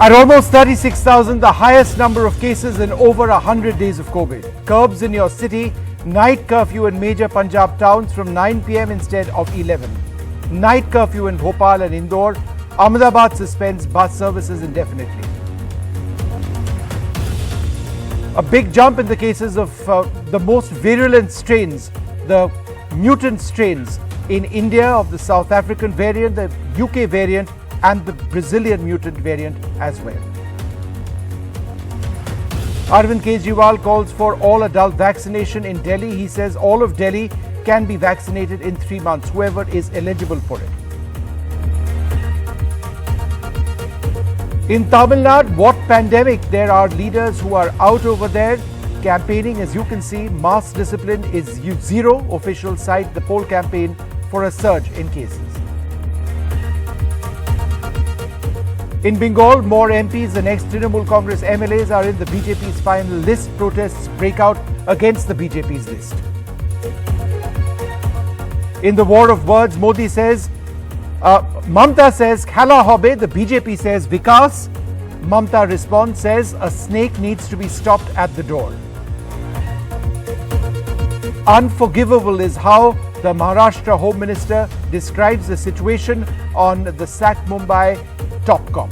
At almost 36,000, the highest number of cases in over 100 days of COVID. Curbs in your city, night curfew in major Punjab towns from 9 p.m. instead of 11. Night curfew in Bhopal and Indore. Ahmedabad suspends bus services indefinitely. A big jump in the cases of the most virulent strains, the mutant strains in India of the South African variant, the UK variant, and the Brazilian mutant variant as well. Arvind Kejriwal calls for all adult vaccination in Delhi. He says all of Delhi can be vaccinated in 3 months, whoever is eligible for it. In Tamil Nadu, what pandemic? There are leaders who are out over there campaigning. As you can see, mass discipline is zero. Officials cite the poll campaign for a surge in cases. In Bengal, more MPs and ex-Trinamool Congress MLAs are in the BJP's final list. Protests break out against the BJP's list. In the war of words, Modi says, Mamata says, Khela Hobe, the BJP says, Vikas. Mamata responds, says, a snake needs to be stopped at the door. Unforgivable is how the Maharashtra Home Minister describes the situation on the sacked Mumbai top cop.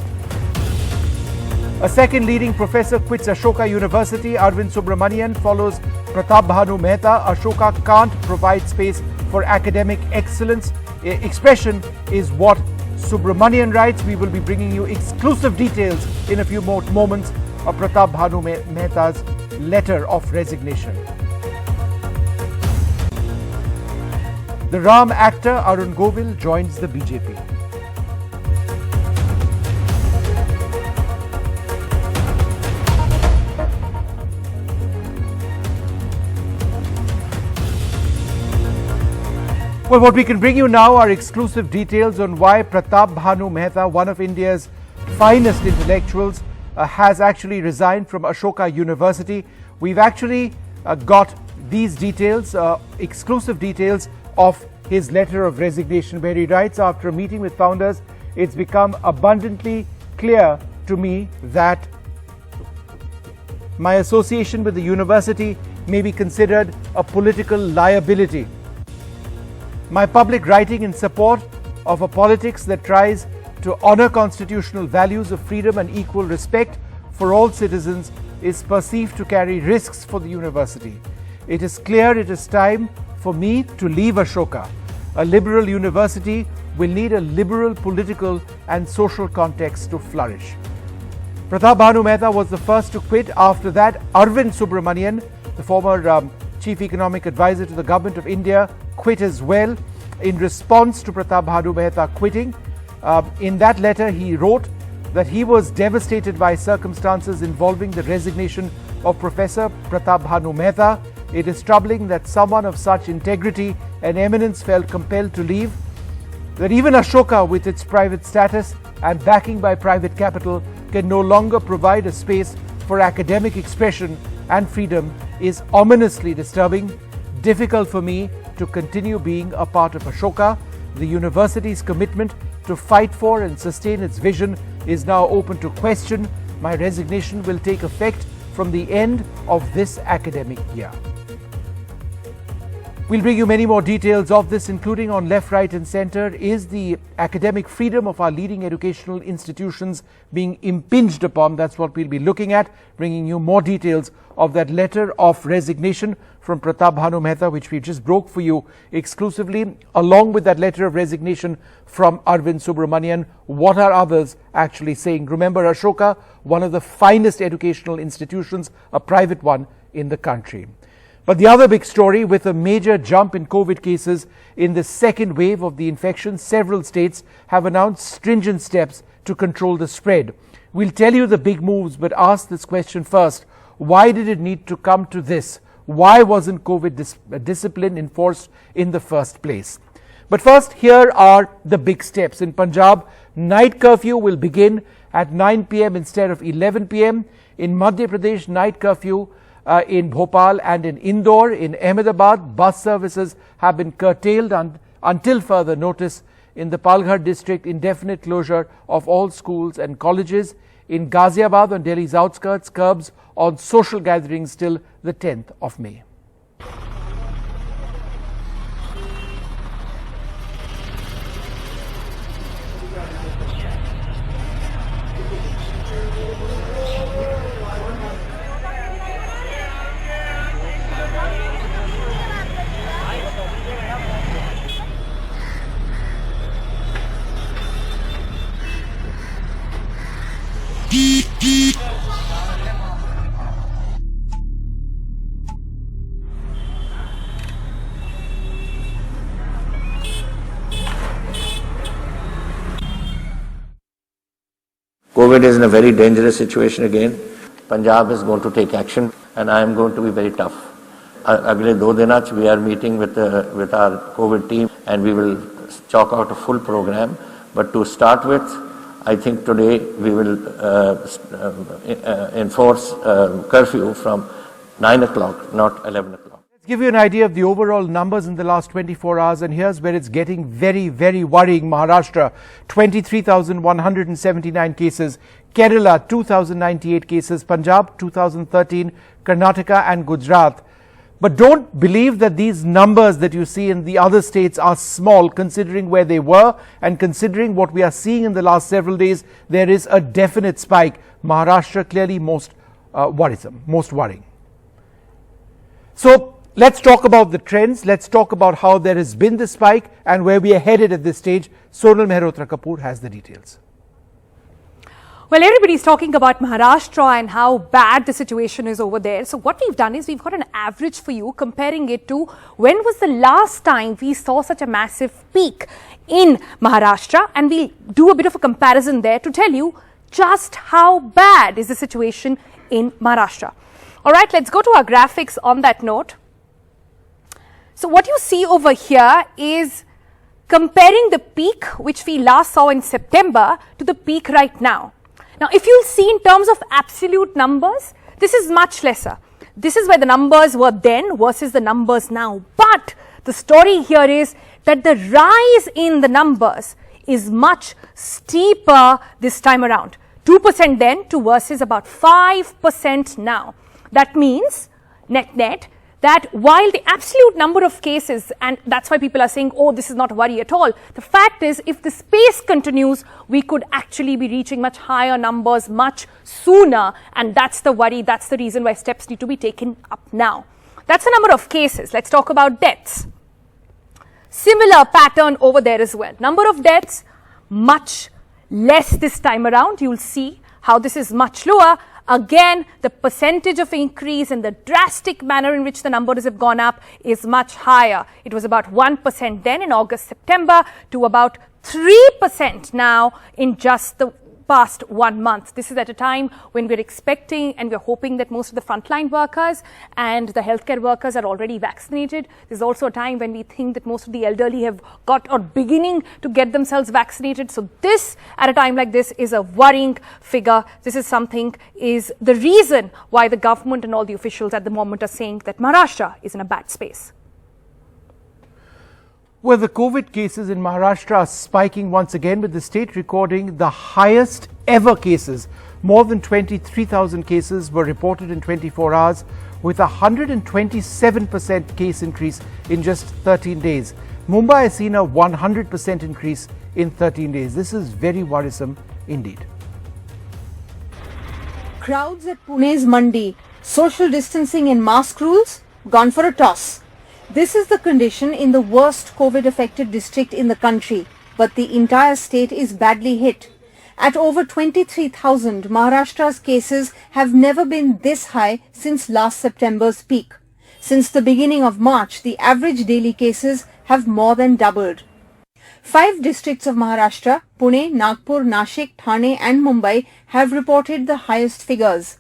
A second leading professor quits Ashoka University. Arvind Subramanian follows Pratap Bhanu Mehta. Ashoka can't provide space for academic excellence. Expression is what Subramanian writes. We will be bringing you exclusive details in a few more moments of Pratap Bhanu Mehta's letter of resignation. The Ram actor Arun Govil joins the BJP. Well, what we can bring you now are exclusive details on why Pratap Bhanu Mehta, one of India's finest intellectuals, has actually resigned from Ashoka University. We've actually got these details, exclusive details of his letter of resignation, where he writes, after a meeting with founders, it's become abundantly clear to me that my association with the university may be considered a political liability. My public writing in support of a politics that tries to honor constitutional values of freedom and equal respect for all citizens is perceived to carry risks for the university. It is clear it is time for me to leave Ashoka. A liberal university will need a liberal political and social context to flourish. Pratap Bhanu Mehta was the first to quit. After that, Arvind Subramanian, the former Chief Economic Advisor to the Government of India, quit as well in response to Pratap Bhanu Mehta quitting. In that letter, he wrote that he was devastated by circumstances involving the resignation of Professor Pratap Bhanu Mehta. It is troubling that someone of such integrity and eminence felt compelled to leave, that even Ashoka, with its private status and backing by private capital, can no longer provide a space for academic expression and freedom is ominously disturbing. Difficult for me to continue being a part of Ashoka. The university's commitment to fight for and sustain its vision is now open to question. My resignation will take effect from the end of this academic year. We'll bring you many more details of this, including on left, right and centre. Is the academic freedom of our leading educational institutions being impinged upon? That's what we'll be looking at, bringing you more details of that letter of resignation from Pratap Bhanu Mehta, which we just broke for you exclusively, along with that letter of resignation from Arvind Subramanian. What are others actually saying? Remember, Ashoka, one of the finest educational institutions, a private one in the country. But the other big story, with a major jump in COVID cases in the second wave of the infection, several states have announced stringent steps to control the spread. We'll tell you the big moves, but ask this question first. Why did it need to come to this? Why wasn't COVID discipline enforced in the first place? But first, here are the big steps. In Punjab, night curfew will begin at 9 p.m. instead of 11 p.m. In Madhya Pradesh, night curfew in Bhopal and in Indore. In Ahmedabad, bus services have been curtailed until further notice. in the Palghar district, indefinite closure of all schools and colleges. In Ghaziabad on Delhi's outskirts, curbs on social gatherings till the 10th of May. COVID is in a very dangerous situation again. Punjab is going to take action and I am going to be very tough. Agle 2 dinach we are meeting with our COVID team and we will chalk out a full program. But to start with, I think today we will enforce curfew from 9 o'clock, not 11 o'clock. Let's give you an idea of the overall numbers in the last 24 hours, and here's where it's getting very, very worrying. Maharashtra, 23,179 cases. Kerala, 2,098 cases. Punjab, 2,013. Karnataka and Gujarat. But don't believe that these numbers that you see in the other states are small, considering where they were and considering what we are seeing in the last several days. There is a definite spike. Maharashtra clearly most worrisome, most worrying. So let's talk about the trends. Let's talk about how there has been the spike and where we are headed at this stage. Sonal Mehrotra Kapoor has the details. Well, everybody's talking about Maharashtra and how bad the situation is over there. So what we've done is we've got an average for you, comparing it to when was the last time we saw such a massive peak in Maharashtra, and we'll do a bit of a comparison there to tell you just how bad is the situation in Maharashtra. All right, let's go to our graphics on that note. So what you see over here is comparing the peak which we last saw in September to the peak right now. Now, if you'll see in terms of absolute numbers, this is much lesser. This is where the numbers were then versus the numbers now. But the story here is that the rise in the numbers is much steeper this time around. 2% then to versus about 5% now. That means, net, that while the absolute number of cases, and that's why people are saying, oh, this is not a worry at all. The fact is, if the pace continues, we could actually be reaching much higher numbers much sooner. And that's the worry. That's the reason why steps need to be taken up now. That's the number of cases. Let's talk about deaths. Similar pattern over there as well. Number of deaths, much less this time around. You'll see how this is much lower. Again, the percentage of increase and the drastic manner in which the numbers have gone up is much higher. It was about 1% then in August, September to about 3% now in just the past 1 month. This is at a time when we're expecting and we're hoping that most of the frontline workers and the healthcare workers are already vaccinated. There's also a time when we think that most of the elderly have got or beginning to get themselves vaccinated. So this, at a time like this, is a worrying figure. This is something, is the reason why the government and all the officials at the moment are saying that Maharashtra is in a bad space. Well, the COVID cases in Maharashtra are spiking once again, with the state recording the highest ever cases. More than 23,000 cases were reported in 24 hours, with a 127% case increase in just 13 days. Mumbai has seen a 100% increase in 13 days. This is very worrisome indeed. Crowds at Pune's Mandi, social distancing and mask rules gone for a toss. This is the condition in the worst COVID-affected district in the country, but the entire state is badly hit. At over 23,000, Maharashtra's cases have never been this high since last September's peak. Since the beginning of March, the average daily cases have more than doubled. 5 districts of Maharashtra, Pune, Nagpur, Nashik, Thane and Mumbai have reported the highest figures.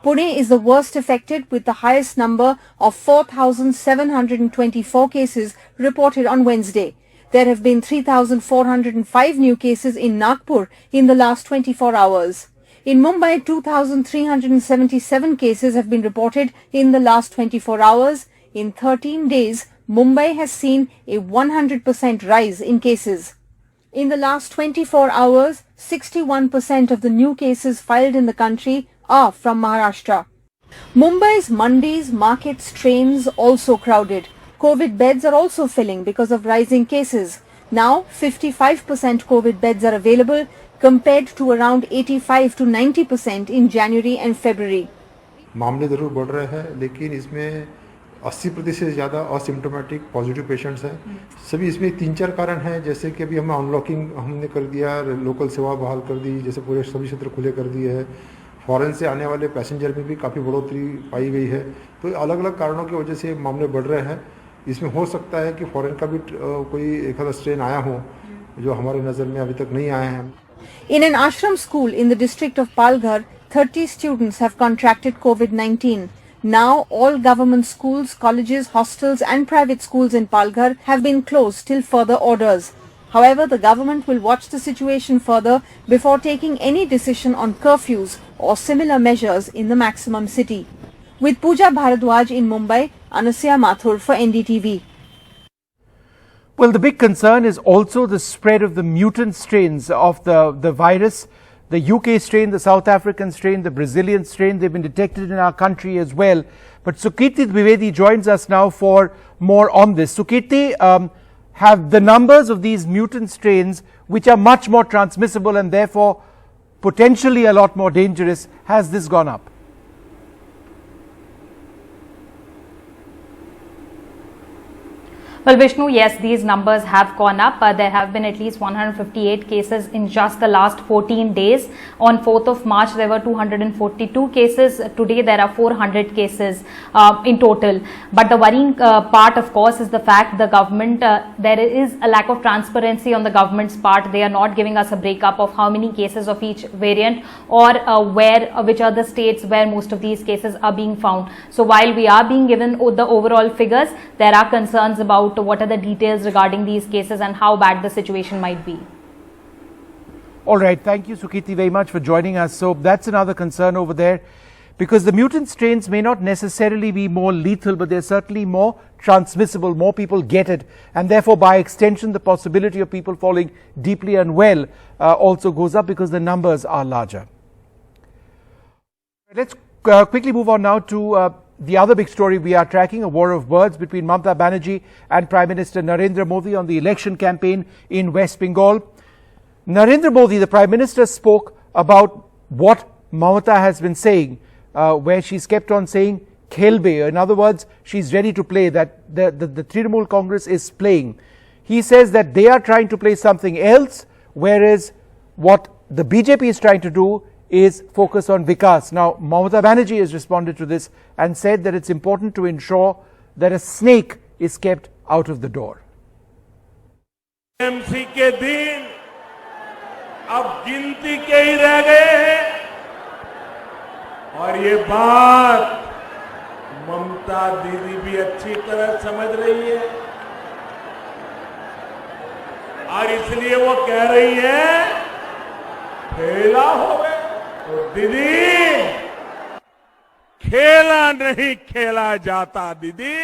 Pune is the worst affected, with the highest number of 4,724 cases reported on Wednesday. There have been 3,405 new cases in Nagpur in the last 24 hours. In Mumbai, 2,377 cases have been reported in the last 24 hours. In 13 days, Mumbai has seen a 100% rise in cases. In the last 24 hours, 61% of the new cases filed in the country are from Maharashtra. Mumbai's mandis, markets, trains also crowded. COVID beds are also filling because of rising cases. Now, 55% COVID beds are available compared to around 85 to 90% in January and February. मामले ज़रूर बढ़ रहे हैं, लेकिन इसमें 80% से ज़्यादा asymptomatic positive patients हैं। सभी इसमें 3-4 कारण हैं, जैसे कि अभी हमें अनलॉकिंग हमने कर दिया, लोकल सेवा बहाल कर दी, जैसे पूरे सभी क्षेत्र खुले कर दिए हैं। फॉरेन से आने वाले पैसेंजर में भी काफ़ी बढ़ोतरी पाई गई है। तो अलग अलग कारणों की वजह से मामले बढ़ रहे हैं। इसमें हो सकता है कि फॉरेन का भी कोई एक आधा स्ट्रेन आया हो, जो हमारी नज़र में अभी तक नहीं आए हैं। In an ashram school in the district of Palghar, 30 students have contracted COVID-19. Now, all government schools, colleges, hostels and private schools in Palghar have been closed till further orders. However, the government will watch the situation further before taking any decision on curfews or similar measures in the maximum city. With Pooja Bharadwaj in Mumbai, Anusya Mathur for NDTV. Well, the big concern is also the spread of the mutant strains of the virus. The UK strain, the South African strain, the Brazilian strain, they've been detected in our country as well. But Sukirti Dwivedi joins us now for more on this. Sukirti, have the numbers of these mutant strains, which are much more transmissible and therefore potentially a lot more dangerous, has this gone up? Well, Vishnu, yes, these numbers have gone up. There have been at least 158 cases in just the last 14 days. On 4th of March, there were 242 cases. Today, there are 400 cases in total. But the worrying part, of course, is the fact the government, there is a lack of transparency on the government's part. They are not giving us a breakup of how many cases of each variant or which are the states where most of these cases are being found. So while we are being given the overall figures, there are concerns about what are the details regarding these cases and how bad the situation might be. All right, thank you, Sukirti, very much for joining us. So that's another concern over there, because the mutant strains may not necessarily be more lethal, but they're certainly more transmissible. More people get it, and therefore by extension the possibility of people falling deeply unwell also goes up because the numbers are larger. Let's quickly move on now to the other big story we are tracking, a war of words between Mamata Banerjee and Prime Minister Narendra Modi on the election campaign in West Bengal. Narendra Modi, the Prime Minister, spoke about what Mamata has been saying, where she's kept on saying Khela. In other words, she's ready to play, that the Trinamool Congress is playing. He says that they are trying to play something else, whereas what the BJP is trying to do is focus on Vikas. Now, Mamata Banerjee has responded to this and said that it's important to ensure that a snake is kept out of the door. TMC के दिन अब गिनती के ही रह गए हैं और ये बात ममता दीदी भी अच्छी तरह समझ रही है और इसलिए वो कह रही है खेला हो गए। तो दीदी, खेला नहीं खेला जाता दीदी।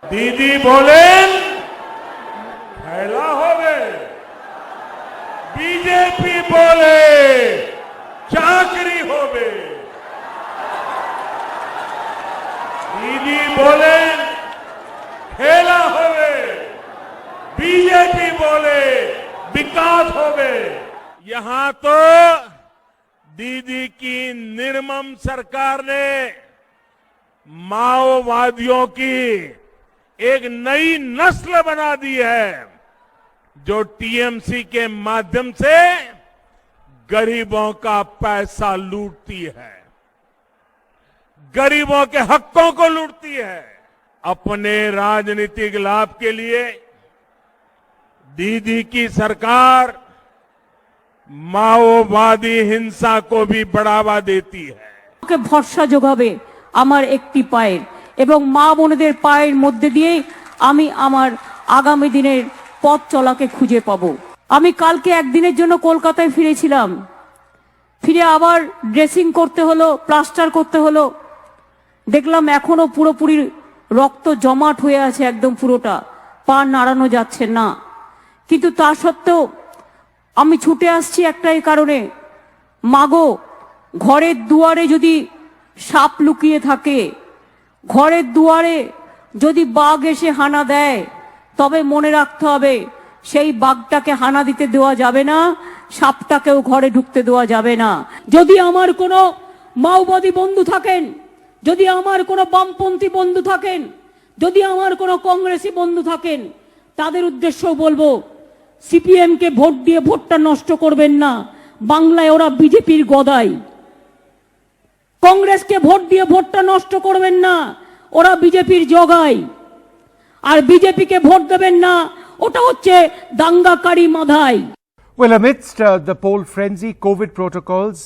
दीदी बोले खेला हो गए, बीजेपी बोले चाकरी हो गए। दीदी बोले खेला हो गए, बीजेपी बोले विकास हो गए। यहां तो दीदी की निर्मम सरकार ने माओवादियों की एक नई नस्ल बना दी है, जो टीएमसी के माध्यम से गरीबों का पैसा लूटती है, गरीबों के हकों को लूटती है। अपने राजनीतिक लाभ के लिए दीदी की सरकार माओवादी हिंसा को भी बढ़ावा देती है। के भरसा जोगाबे आमार एकटी पाয়ের এবং মা বোনদের পায়ের মধ্যে দিয়ে আমি আমার আগামী দিনের পথ চলাকে খুঁজে পাবো। আমি কালকে একদিনের জন্য কলকাতায় ফিরেছিলাম, ফিরে আবার ড্রেসিং করতে হলো, প্লাস্টার করতে হলো। দেখলাম এখনো পুরোপুরি রক্ত জমাট হয়ে আছে, একদম পুরোটা পা নাড়ানো যাচ্ছে না। কিন্তু তা সত্ত্বেও আমি ছুটে আসছি একটাই কারণে, মাগো ঘরের দুয়ারে যদি সাপ লুকিয়ে থাকে, ঘরের দুয়ারে যদি বাঘ এসে হানা দেয়, তবে মনে রাখতে হবে সেই বাঘটাকে হানা দিতে দেওয়া যাবে না, সাপটাকেও ঘরে ঢুকতে দেওয়া যাবে না। যদি আমার কোনো মাওবাদী বন্ধু থাকেন, যদি আমার কোনো বামপন্থী বন্ধু থাকেন, যদি আমার কোনো কংগ্রেসী বন্ধু থাকেন, তাদের উদ্দেশ্যও বলবো সিপিএম কে ভোট দিয়ে ভোটটা নষ্ট করবেন না। বাংলায় ওরা বিজেপির গদাই। কংগ্রেসকে ভোট দিয়ে ভোটটা নষ্ট করবেন না, ওরা বিজেপির জগাই। আর বিজেপিকে ভোট দেবেন না, ওটা হচ্ছে দাঙ্গাকারী Madhai. Well, amidst the poll frenzy, COVID protocols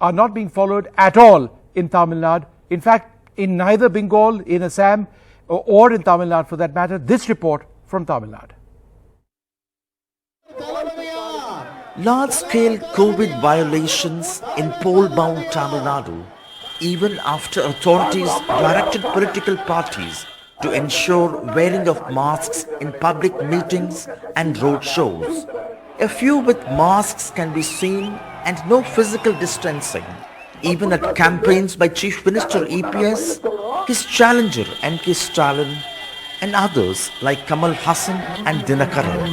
are not being followed at all in Tamil Nadu. In fact, in neither Bengal, in Assam, or in Tamil Nadu for that matter. This report from Tamil Nadu. Large-scale COVID violations in poll-bound Tamil Nadu, even after authorities directed political parties to ensure wearing of masks in public meetings and road shows. A few with masks can be seen and no physical distancing, even at campaigns by Chief Minister EPS, his challenger N.K. Stalin, and others like Kamal Hassan and Dinakaran.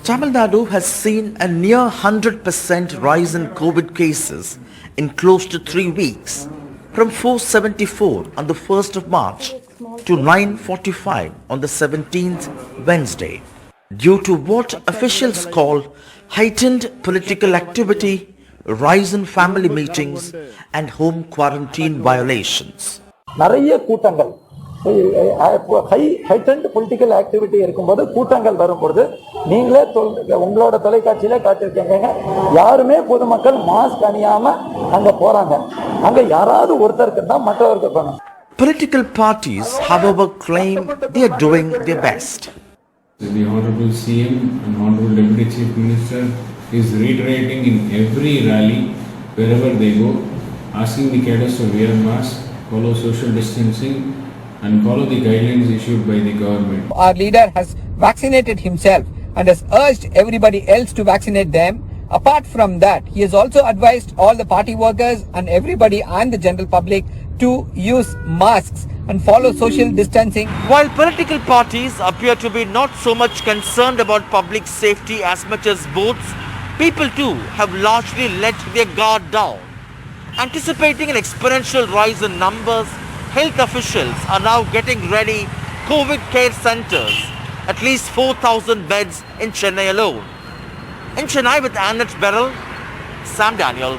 Tamil Nadu has seen a near 100% rise in COVID cases in close to 3 weeks, from 474 on the 1st of March to 945 on the 17th Wednesday, due to what officials call heightened political activity, rise in family meetings and home quarantine violations. நிறைய கூட்டங்கள் ஹைட்டன்ட் political activity இருக்கும்போது கூட்டங்கள் வரும்போது நீங்களே உங்களோட தொலைக்காட்சியில காட்டிருக்கீங்க, யாருமே பொதுமக்கள் மாஸ்க் அணியாம அங்க போறாங்க. அங்க யாராவது ஒருத்தருக்கு தான் மற்றவருக்கு போகணும். Political parties, however, claim they are doing their best. The Honorable CM and Honorable Deputy Chief Minister is reiterating in every rally, wherever they go, asking the cadres to wear masks, follow social distancing and follow the guidelines issued by the government. Our leader has vaccinated himself and has urged everybody else to vaccinate them. Apart from that, he has also advised all the party workers and everybody and the general public to use masks and follow social distancing. While political parties appear to be not so much concerned about public safety as much as votes, people too have largely let their guard down. Anticipating an exponential rise in numbers, health officials are now getting ready COVID care centers, at least 4,000 beds in Chennai alone. In Chennai with Annette Beryl, Sam Daniel,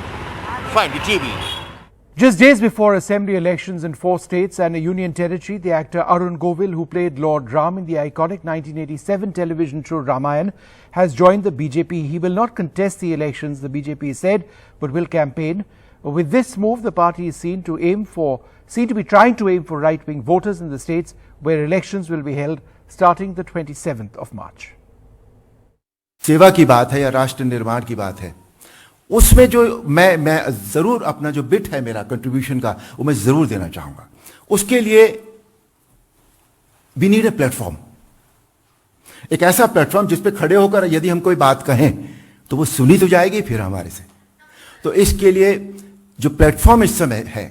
NDTV. Just days before assembly elections in 4 states and a union territory, the actor Arun Govil, who played Lord Ram in the iconic 1987 television show Ramayan, has joined the BJP. He will not contest the elections, the BJP said, but will campaign. With this move, the party is seen to be trying to aim for right-wing voters in the states where elections will be held starting the 27th of March. सेवा की बात है या राष्ट्र निर्माण की बात है, उसमें जो मैं जरूर अपना जो बिट है मेरा कंट्रीब्यूशन का, वो मैं जरूर देना चाहूंगा. उसके लिए वी नीड ए प्लेटफॉर्म, एक ऐसा प्लेटफॉर्म जिस पे खड़े होकर यदि हम कोई बात कहें तो वो सुनी तो जाएगी फिर हमारे से. तो इसके लिए जो प्लेटफॉर्म इस समय है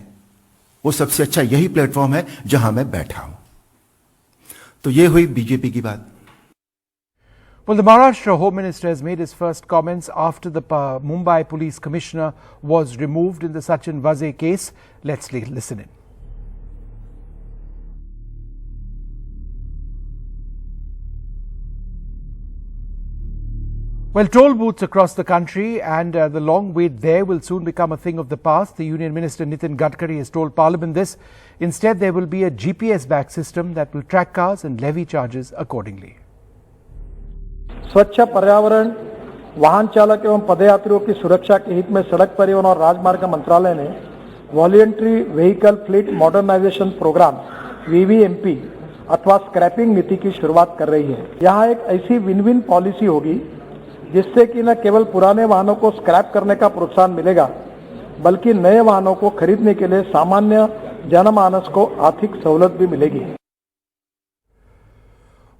वो सबसे अच्छा यही प्लेटफॉर्म है जहां मैं बैठा हूं. तो ये हुई बीजेपी की बात. Well, the Maharashtra Home Minister has made his first comments after the Mumbai Police Commissioner was removed in the Sachin Vaze case. Let's listen in. Well, toll booths across the country and the long wait there will soon become a thing of the past. The Union Minister Nitin Gadkari has told Parliament this. Instead, there will be a GPS-backed system that will track cars and levy charges accordingly. स्वच्छ पर्यावरण, वाहन चालक एवं पदयात्रियों की सुरक्षा के हित में सड़क परिवहन और राजमार्ग मंत्रालय ने voluntary vehicle fleet modernisation programme VVMP अथवा स्क्रैपिंग नीति की शुरुआत कर रही है. यहाँ एक ऐसी विन विन पॉलिसी होगी जिससे कि न केवल पुराने वाहनों को स्क्रैप करने का प्रोत्साहन मिलेगा, बल्कि नए वाहनों को खरीदने के लिए सामान्य जनमानस को आर्थिक सहूलत भी मिलेगी.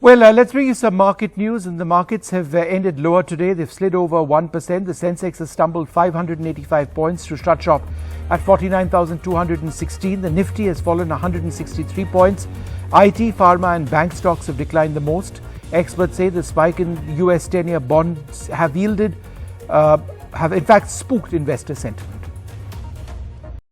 Well, let's bring you some market news. And the markets have ended lower today. They've slid over 1%. The Sensex has stumbled 585 points to shut shop at 49,216. The Nifty has fallen 163 points. IT, pharma and bank stocks have declined the most. Experts say the spike in US 10-year bonds have in fact spooked investor sentiment.